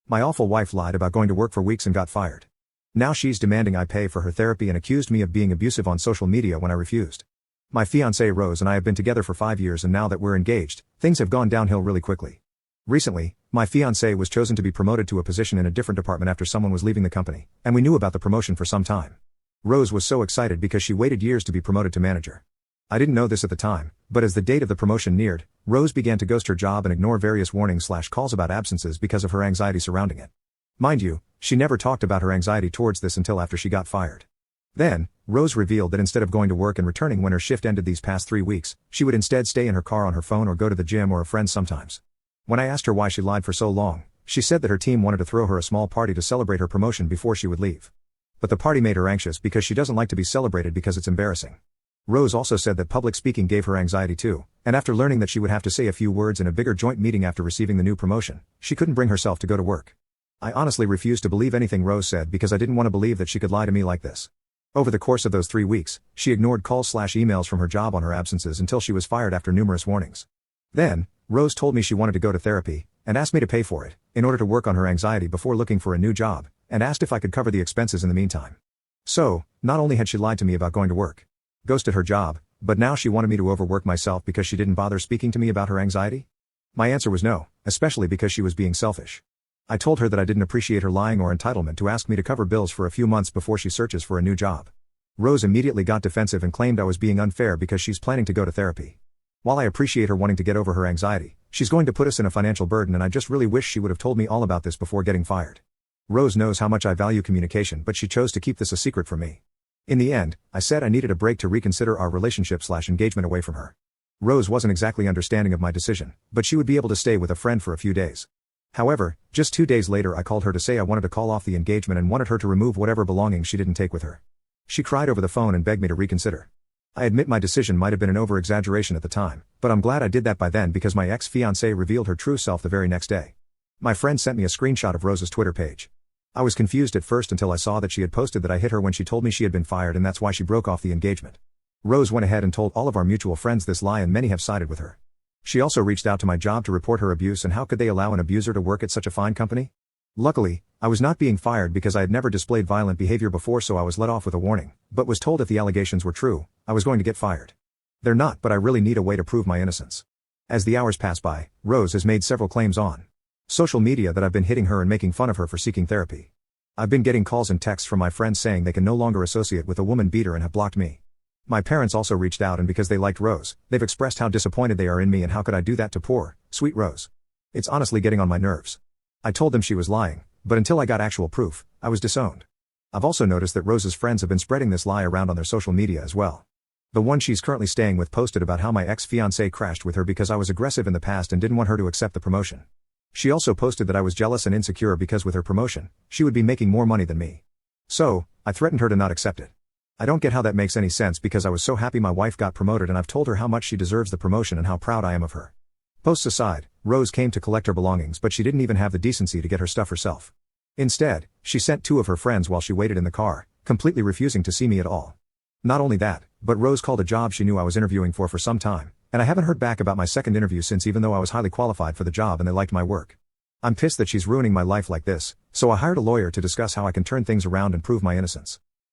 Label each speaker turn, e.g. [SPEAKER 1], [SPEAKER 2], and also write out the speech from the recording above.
[SPEAKER 1] My awful wife lied about going to work for weeks and got fired. Now she's demanding I pay for her therapy and accused me of being abusive on social media when I refused. My fiancée Rose and I have been together for 5 years, and now that we're engaged, things have gone downhill really quickly. Recently, my fiancé was chosen to be promoted to a position in a different department after someone was leaving the company, and we knew about the promotion for some time. Rose was so excited because she waited years to be promoted to manager. I didn't know this at the time, but as the date of the promotion neared, Rose began to ghost her job and ignore various warnings/calls about absences because of her anxiety surrounding it. Mind you, she never talked about her anxiety towards this until after she got fired. Then, Rose revealed that instead of going to work and returning when her shift ended these past 3 weeks, she would instead stay in her car on her phone or go to the gym or a friend sometimes. When I asked her why she lied for so long, she said that her team wanted to throw her a small party to celebrate her promotion before she would leave. But the party made her anxious because she doesn't like to be celebrated because it's embarrassing. Rose also said that public speaking gave her anxiety too, and after learning that she would have to say a few words in a bigger joint meeting after receiving the new promotion, she couldn't bring herself to go to work. I honestly refused to believe anything Rose said because I didn't want to believe that she could lie to me like this. Over the course of those 3 weeks, she ignored calls/emails from her job on her absences until she was fired after numerous warnings. Then, Rose told me she wanted to go to therapy, and asked me to pay for it, in order to work on her anxiety before looking for a new job, and asked if I could cover the expenses in the meantime. So, not only had she lied to me about going to work, ghosted her job, but now she wanted me to overwork myself because she didn't bother speaking to me about her anxiety? My answer was no, especially because she was being selfish. I told her that I didn't appreciate her lying or entitlement to ask me to cover bills for a few months before she searches for a new job. Rose immediately got defensive and claimed I was being unfair because she's planning to go to therapy. While I appreciate her wanting to get over her anxiety, she's going to put us in a financial burden, and I just really wish she would have told me all about this before getting fired. Rose knows how much I value communication, but she chose to keep this a secret from me. In the end, I said I needed a break to reconsider our relationship/engagement away from her. Rose wasn't exactly understanding of my decision, but she would be able to stay with a friend for a few days. However, just 2 days later I called her to say I wanted to call off the engagement and wanted her to remove whatever belongings she didn't take with her. She cried over the phone and begged me to reconsider. I admit my decision might have been an over-exaggeration at the time, but I'm glad I did that by then because my ex-fiancée revealed her true self the very next day. My friend sent me a screenshot of Rose's Twitter page. I was confused at first until I saw that she had posted that I hit her when she told me she had been fired and that's why she broke off the engagement. Rose went ahead and told all of our mutual friends this lie, and many have sided with her. She also reached out to my job to report her abuse, and how could they allow an abuser to work at such a fine company? Luckily, I was not being fired because I had never displayed violent behavior before, so I was let off with a warning, but was told if the allegations were true, I was going to get fired. They're not, but I really need a way to prove my innocence. As the hours pass by, Rose has made several claims on social media that I've been hitting her and making fun of her for seeking therapy. I've been getting calls and texts from my friends saying they can no longer associate with a woman beater and have blocked me. My parents also reached out, and because they liked Rose, they've expressed how disappointed they are in me and how could I do that to poor, sweet Rose. It's honestly getting on my nerves. I told them she was lying, but until I got actual proof, I was disowned. I've also noticed that Rose's friends have been spreading this lie around on their social media as well. The one she's currently staying with posted about how my ex-fiancé crashed with her because I was aggressive in the past and didn't want her to accept the promotion. She also posted that I was jealous and insecure because with her promotion, she would be making more money than me. So, I threatened her to not accept it. I don't get how that makes any sense because I was so happy my wife got promoted, and I've told her how much she deserves the promotion and how proud I am of her. Posts aside, Rose came to collect her belongings, but she didn't even have the decency to get her stuff herself. Instead, she sent 2 of her friends while she waited in the car, completely refusing to see me at all. Not only that, but Rose called a job she knew I was interviewing for some time, and I haven't heard back about my second interview since, even though I was highly qualified for the job and they liked my work. I'm pissed that she's ruining my life like this, so I hired a lawyer to discuss how I can turn things around and prove my innocence.